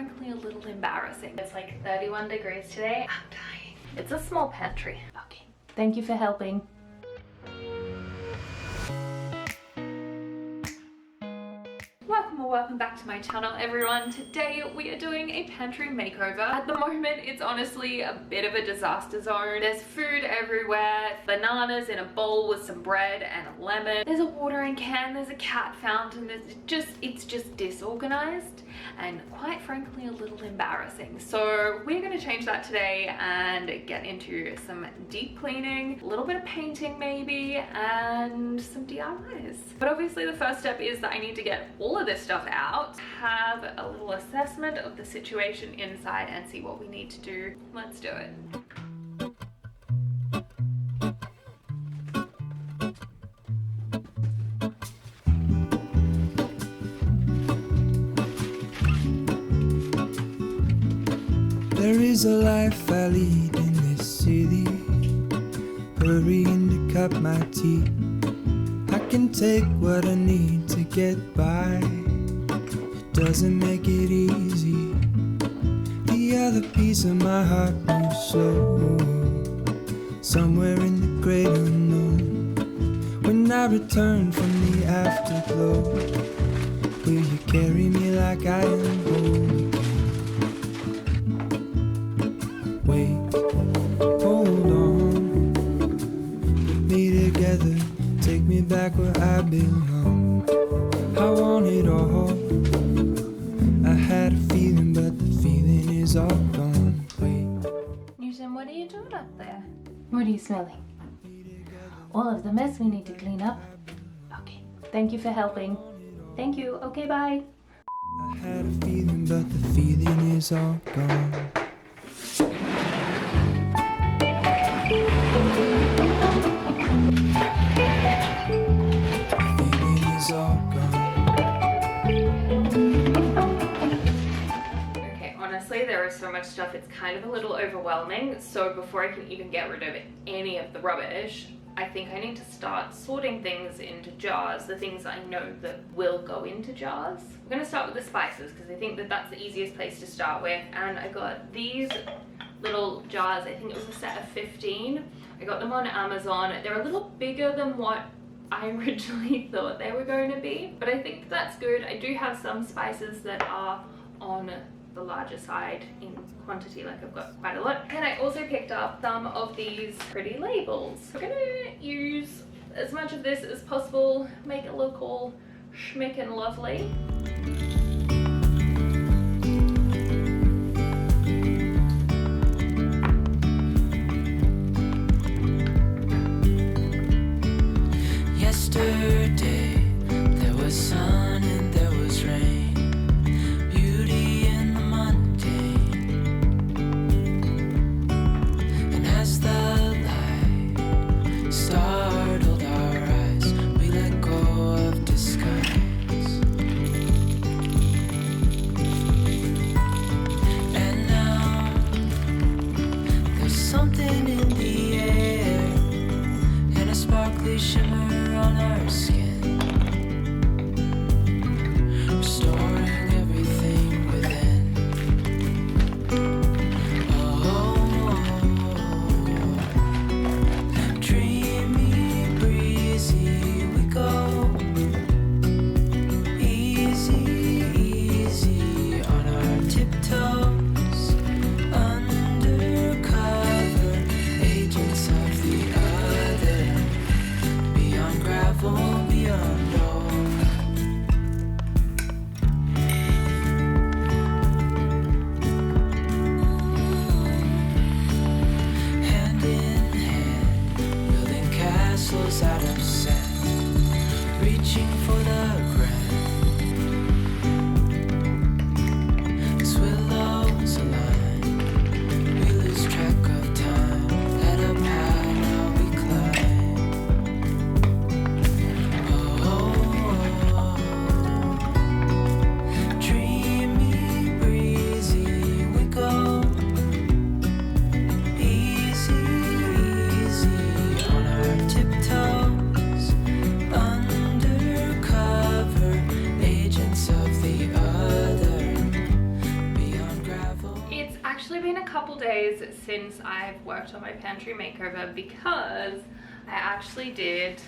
frankly a little embarrassing. It's like 31 degrees today. I'm dying. It's a small pantry. Okay, thank you for helping. Welcome back to my channel, everyone. Today we are doing a pantry makeover. At the moment it's honestly a bit of a disaster zone. There's food everywhere, bananas in a bowl with some bread and a lemon, there's a watering can, there's a cat fountain, it's just disorganized and quite frankly a little embarrassing. So we're going to change that today and get into some deep cleaning, a little bit of painting maybe, and some DIYs. But obviously the first step is that I need to get all of this stuff out, have a little assessment of the situation inside and see what we need to do. Let's do it. There is a life I lead in this city, hurrying to cut my teeth. I can take what I need to get by, it doesn't make it easy. The other piece of my heart moves slow, somewhere in the great unknown. When I return from the afterglow, will you carry me like I am whole? Wait, hold on, put me together, take me back where I belong. I want it all, I had a feeling but the feeling is all gone. Wait. Newton, what are you doing up there? What are you smelling? All of the mess we need to clean up. Okay, thank you for helping. Thank you, okay, bye. I had a feeling but the feeling is all gone. Okay, honestly, there is so much stuff, it's kind of a little overwhelming. So before I can even get rid of any of the rubbish, I think I need to start sorting things into jars, the things I know that will go into jars. I'm gonna start with the spices because I think that that's the easiest place to start with. And I got these little jars, I think it was a set of 15. I got them on Amazon. They're a little bigger than what I originally thought they were going to be, but I think that's good. I do have some spices that are on the larger side in quantity, like I've got quite a lot. And I also picked up some of these pretty labels. I'm gonna use as much of this as possible, make it look all schmick and lovely. Yesterday, there was sun and there was rain, beauty in the mundane. And as the light startled our eyes, we let go of disguise. And now, there's something in the air, and a sparkly shimmer on our skin, restoring everything within. Oh, dreamy, breezy, we go. Easy, easy on our tiptoes, undercover agents of the other. Beyond gravel, beyond all. Hand in hand, building castles out of sand, reaching for the grand. 'Cause we're actually been a couple days since I've worked on my pantry makeover because I actually did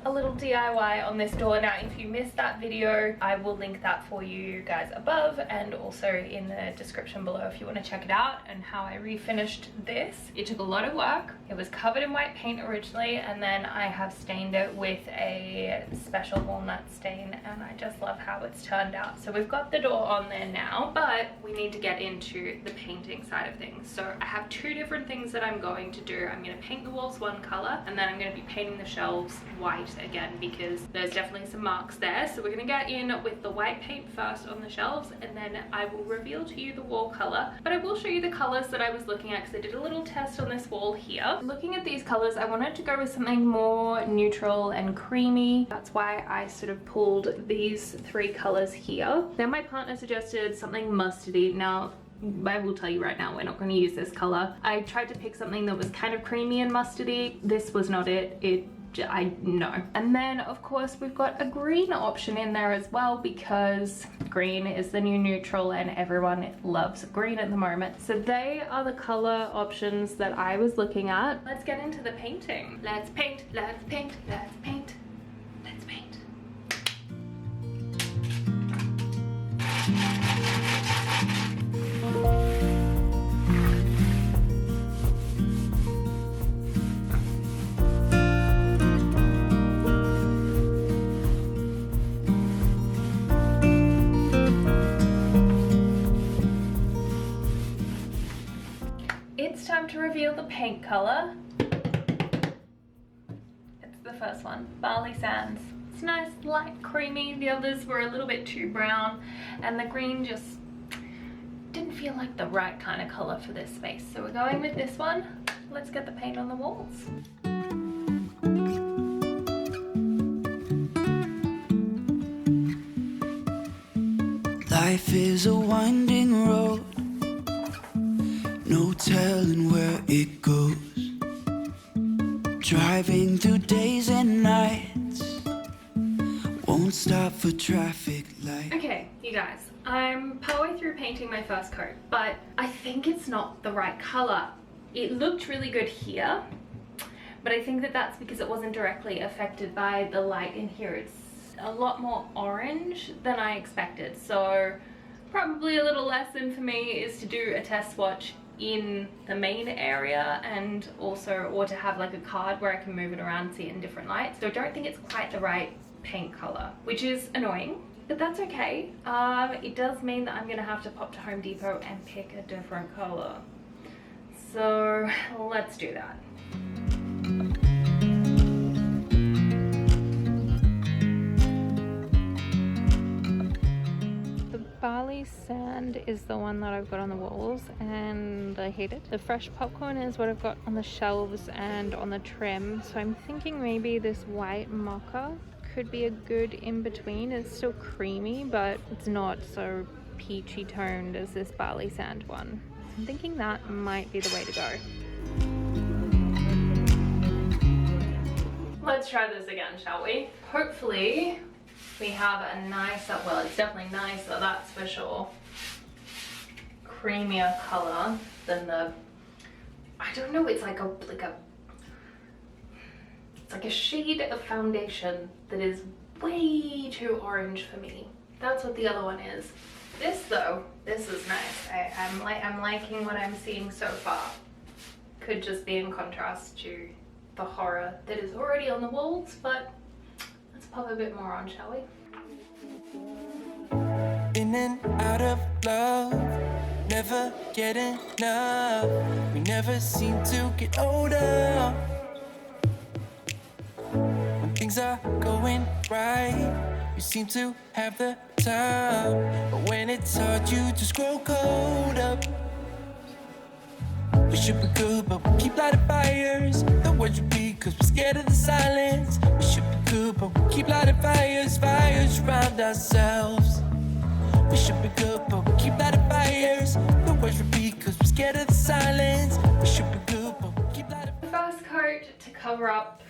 a little DIY on this door. Now if you missed that video, I will link that for you guys above and also in the description below if you want to check it out, and how I refinished this. It took a lot of work. It was covered in white paint originally, and then I have stained it with a special walnut stain, and I just love how it's turned out. So we've got the door on there now, but we need to get into the painting side of things. So I have two different things that I'm going to do. I'm going to paint the walls one color, and then I'm going to be painting the shelves white again because there's definitely some marks there. So we're going to get in with the white paint first on the shelves, and then I will reveal to you the wall color. But I will show you the colors that I was looking at because I did a little test on this wall here. Looking at these colors, I wanted to go with something more neutral and creamy. That's why I sort of pulled these three colors here. Then my partner suggested something mustardy. Now I will tell you right now, we're not going to use this color. I tried to pick something that was kind of creamy and mustardy. This was not it. I know. And then of course we've got a green option in there as well because green is the new neutral and everyone loves green at the moment. So they are the color options that I was looking at. Let's get into the painting. Let's paint, let's paint, let's paint, let's paint. It's time to reveal the paint color. It's the first one, Barley Sands. It's nice, light, creamy. The others were a little bit too brown, and the green just didn't feel like the right kind of color for this space. So we're going with this one. Let's get the paint on the walls. Life is a winding road, no telling where it goes. Driving through days and nights, won't stop for traffic lights. Okay, you guys, I'm partway through painting my first coat, but I think it's not the right color. It looked really good here, but I think that that's because it wasn't directly affected by the light in here. It's a lot more orange than I expected, so probably a little lesson for me is to do a test swatch in the main area, and also, or to have like a card where I can move it around and see it in different lights. So I don't think it's quite the right paint color, which is annoying, but that's okay. It does mean that I'm gonna have to pop to Home Depot and pick a different color. So let's do that. Barley Sand is the one that I've got on the walls and I hate it. The fresh popcorn is what I've got on the shelves and on the trim. So I'm thinking maybe this white mocha could be a good in-between. It's still creamy, but it's not so peachy toned as this Barley Sand one. I'm thinking that might be the way to go. Let's try this again, shall we? Hopefully we have a nicer, well, it's definitely nicer, that's for sure, creamier color than the, I don't know, it's like a shade of foundation that is way too orange for me. That's what the other one is. This though, this is nice. I'm liking what I'm seeing so far. Could just be in contrast to the horror that is already on the walls, but let's pop a bit more on, shall we? In and out of love, never get enough. We never seem to get older. When things are going right, you seem to have the time. But when it's hard, you just grow cold up. We should be good, but we keep lighting fires. The words repeat, cause we're scared of the silence. We should be good, but we keep lighting fires, fires around ourselves. We should be good, but we keep lighting fires. The words repeat, cause we're scared of the silence. We should be good, but we keep lighting fires. First coat to cover up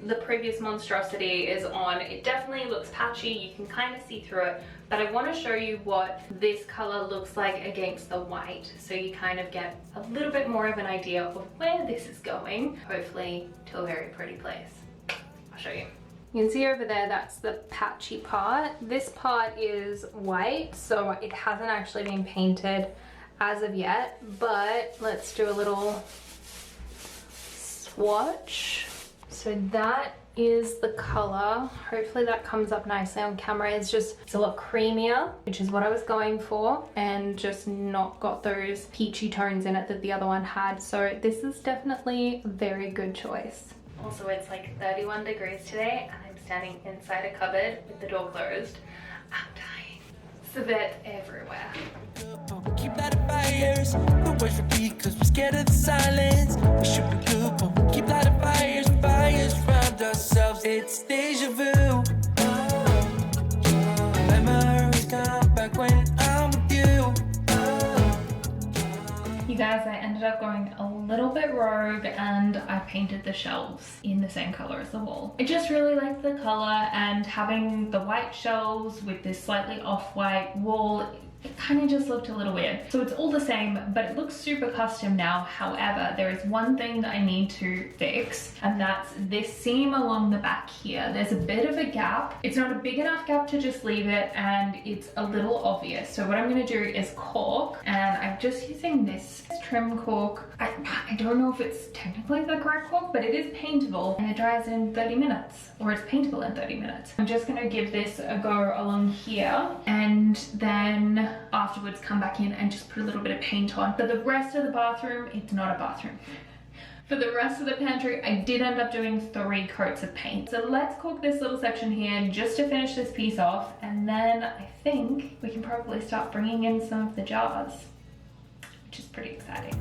the previous monstrosity is on. It definitely looks patchy, you can kind of see through it, but I want to show you what this color looks like against the white, so you kind of get a little bit more of an idea of where this is going, hopefully to a very pretty place. I'll show you. You can see over there, that's the patchy part. This part is white, so it hasn't actually been painted as of yet, but let's do a little swatch. So that is the color. Hopefully that comes up nicely on camera. It's a lot creamier, which is what I was going for, and just not got those peachy tones in it that the other one had. So this is definitely a very good choice. Also, it's like 31 degrees today and I'm standing inside a cupboard with the door closed. I'm dying. Civet everywhere. Keep lighting fires, the words repeat cause we're scared of the silence. We should be good, but we keep lighting fires, fires around ourselves. It's deja vu. Memories come back when I'm with you. You guys, I ended up going a little bit rogue and I painted the shelves in the same color as the wall. I just really liked the color, and having the white shelves with this slightly off-white wall, it kind of just looked a little weird. So it's all the same, but it looks super custom now. However, there is one thing that I need to fix, and that's this seam along the back here. There's a bit of a gap. It's not a big enough gap to just leave it, and it's a little obvious. So what I'm gonna do is caulk, and I'm just using this trim caulk. I don't know if it's technically the correct caulk, but it is paintable and it dries in 30 minutes, or it's paintable in 30 minutes. I'm just gonna give this a go along here, and then afterwards come back in and just put a little bit of paint on. For the rest of the bathroom, it's not a bathroom. For the rest of the pantry, I did end up doing 3 coats of paint. So let's caulk this little section here just to finish this piece off, and then I think we can probably start bringing in some of the jars, which is pretty exciting.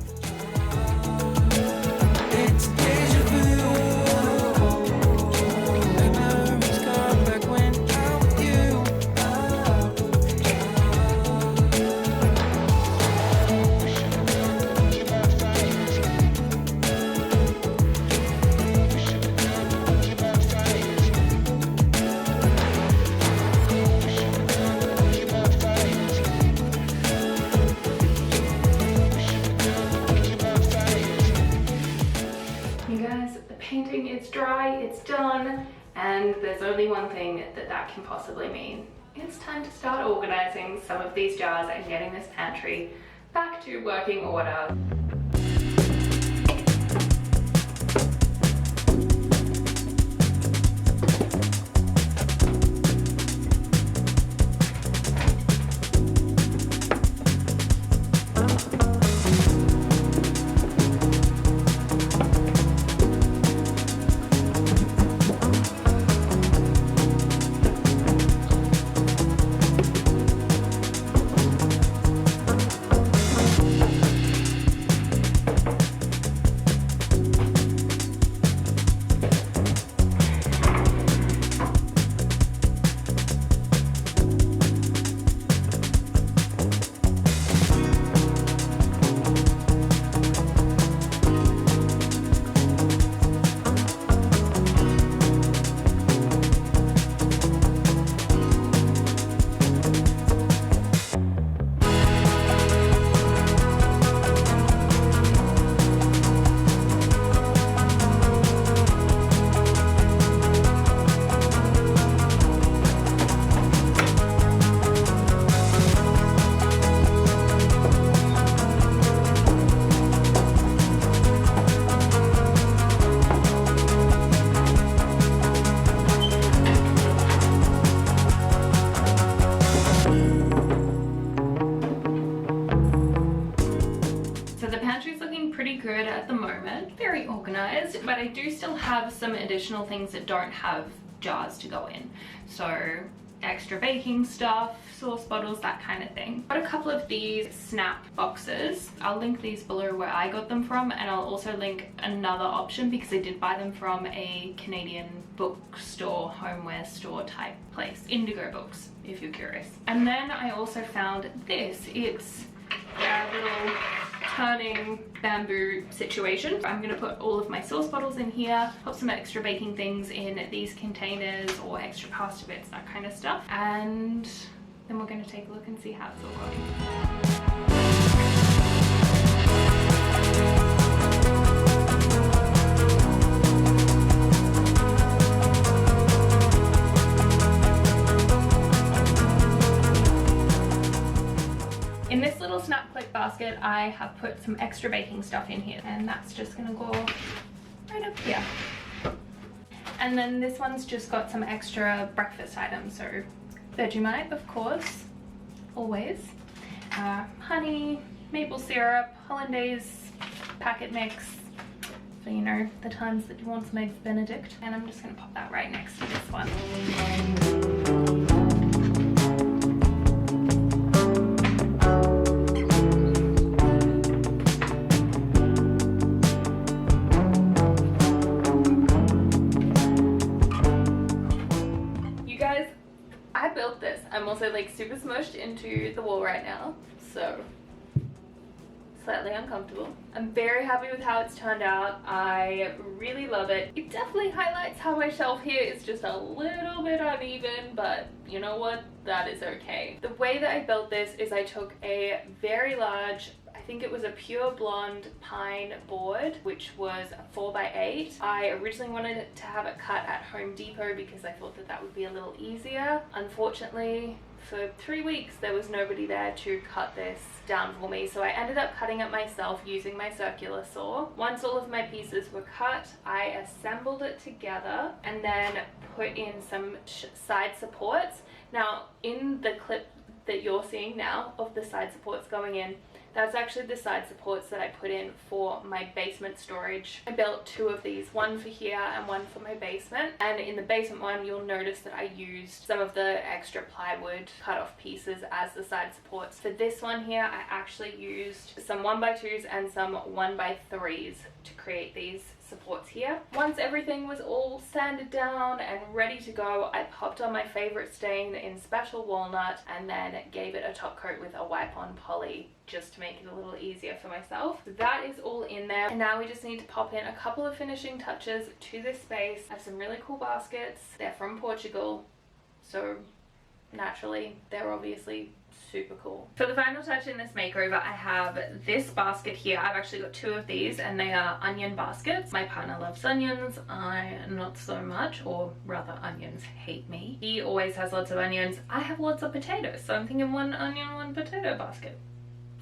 It's deja vu. Memories come back when I'm with you. Painting is dry, it's done, and there's only one thing that can possibly mean. It's time to start organizing some of these jars and getting this pantry back to working order. Good at the moment, very organized, but I do still have some additional things that don't have jars to go in. So extra baking stuff, sauce bottles, that kind of thing. Got a couple of these snap boxes. I'll link these below where I got them from, and I'll also link another option because I did buy them from a Canadian bookstore, homeware store type place, Indigo Books, if you're curious. And then I also found this. It's a little turning bamboo situation. I'm gonna put all of my sauce bottles in here, put some extra baking things in these containers or extra pasta bits, that kind of stuff. And then we're gonna take a look and see how it's all going. In this little snap clip basket, I have put some extra baking stuff in here, and that's just gonna go right up here. And then this one's just got some extra breakfast items, so Vegemite, of course, always, honey, maple syrup, hollandaise, packet mix, so you know, the times that you want some eggs Benedict. And I'm just gonna pop that right next to this one. I'm also like super smushed into the wall right now, so slightly uncomfortable. I'm very happy with how it's turned out. I really love it. It definitely highlights how my shelf here is just a little bit uneven, but you know what? That is okay. The way that I built this is I took a very large, I think it was a pure blonde pine board, which was a 4x8. I originally wanted to have it cut at Home Depot because I thought that that would be a little easier. Unfortunately, for 3 weeks there was nobody there to cut this down for me, so I ended up cutting it myself using my circular saw. Once all of my pieces were cut, I assembled it together and then put in some side supports. Now, in the clip that you're seeing now of the side supports going in, that's actually the side supports that I put in for my basement storage. I built 2 of these, one for here and one for my basement. And in the basement one, you'll notice that I used some of the extra plywood cut off pieces as the side supports. For this one here, I actually used some 1x2s and some 1x3s to create these supports here. Once everything was all sanded down and ready to go, I popped on my favorite stain in Special Walnut and then gave it a top coat with a wipe-on poly just to make it a little easier for myself. So that is all in there, and now we just need to pop in a couple of finishing touches to this space. I have some really cool baskets. They're from Portugal, so naturally they're obviously super cool. For the final touch in this makeover, I have this basket here. I've actually got 2 of these, and they are onion baskets. My partner loves onions, I not so much, or rather onions hate me. He always has lots of onions. I have lots of potatoes, so I'm thinking 1 onion, 1 potato basket.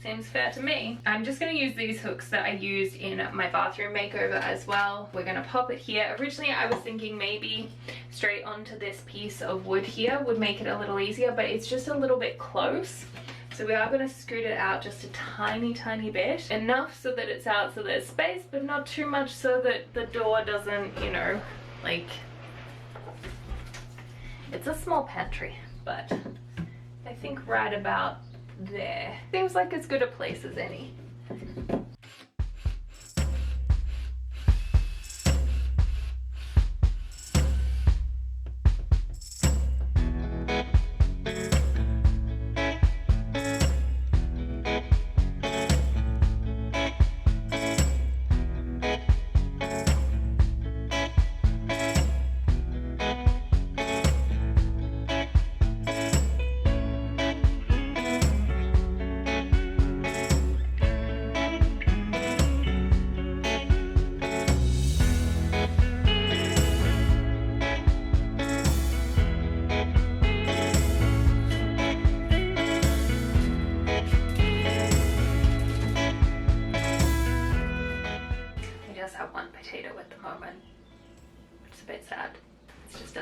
Seems fair to me. I'm just going to use these hooks that I used in my bathroom makeover as well. We're going to pop it here. Originally I was thinking maybe straight onto this piece of wood here would make it a little easier, but it's just a little bit close. So we are going to scoot it out just a tiny bit. Enough so that it's out so there's space, but not too much so that the door doesn't, you know, like... It's a small pantry, but I think right about there. Seems like as good a place as any.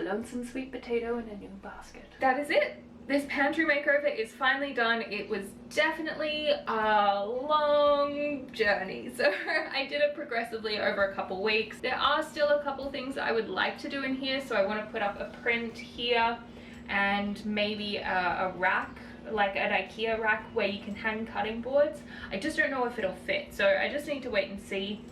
Lonesome sweet potato in a new basket. That is it. This pantry makeover is finally done. It was definitely a long journey, so I did it progressively over a couple weeks. There are still a couple things I would like to do in here, so I want to put up a print here and maybe a rack, like an IKEA rack where you can hang cutting boards. I just don't know if it'll fit, so I just need to wait and see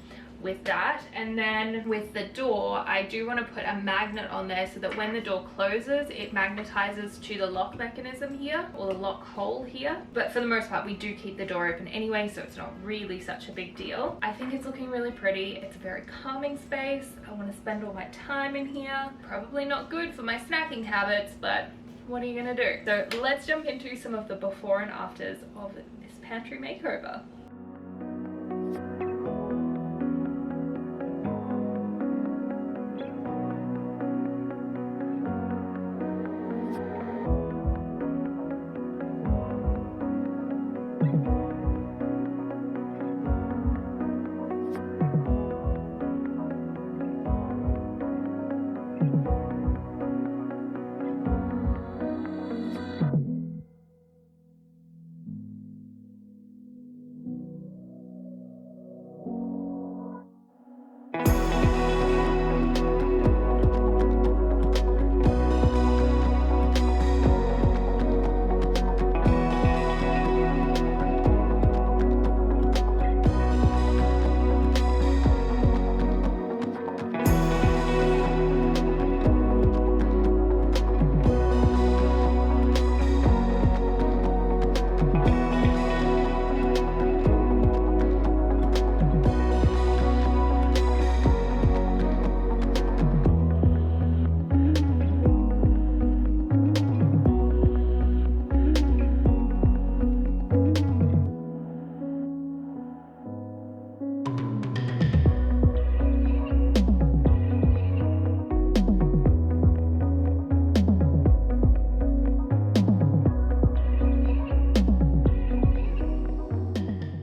with that. And then with the door, I do want to put a magnet on there so that when the door closes, it magnetizes to the lock mechanism here, or the lock hole here. But for the most part, we do keep the door open anyway, so it's not really such a big deal. I think it's looking really pretty. It's a very calming space. I want to spend all my time in here. Probably not good for my snacking habits, but what are you gonna do? So let's jump into some of the before and afters of this pantry makeover.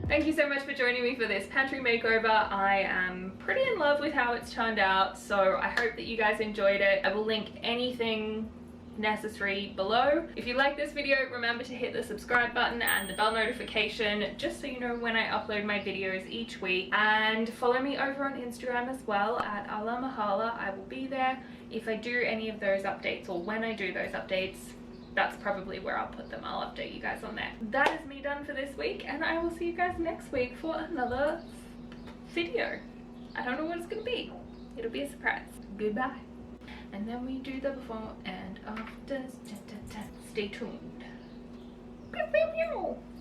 Thank you so much for joining me for this pantry makeover. I am pretty in love with how it's turned out, so I hope that you guys enjoyed it. I will link anything necessary below. If you like this video, remember to hit the subscribe button and the bell notification just so you know when I upload my videos each week, and follow me over on Instagram as well at @alamahala. I will be there if I do any of those updates, or when I do those updates. That's probably where I'll put them. I'll update you guys on there. That is me done for this week, and I will see you guys next week for another video. I don't know what it's gonna be. It'll be a surprise. Goodbye. And then we do the before and after. Stay tuned.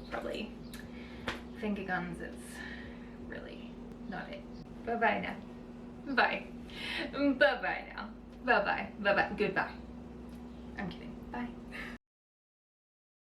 Probably finger guns is really not it. Bye bye now. Bye. Bye bye now. Bye bye. Bye bye. Goodbye. I'm kidding.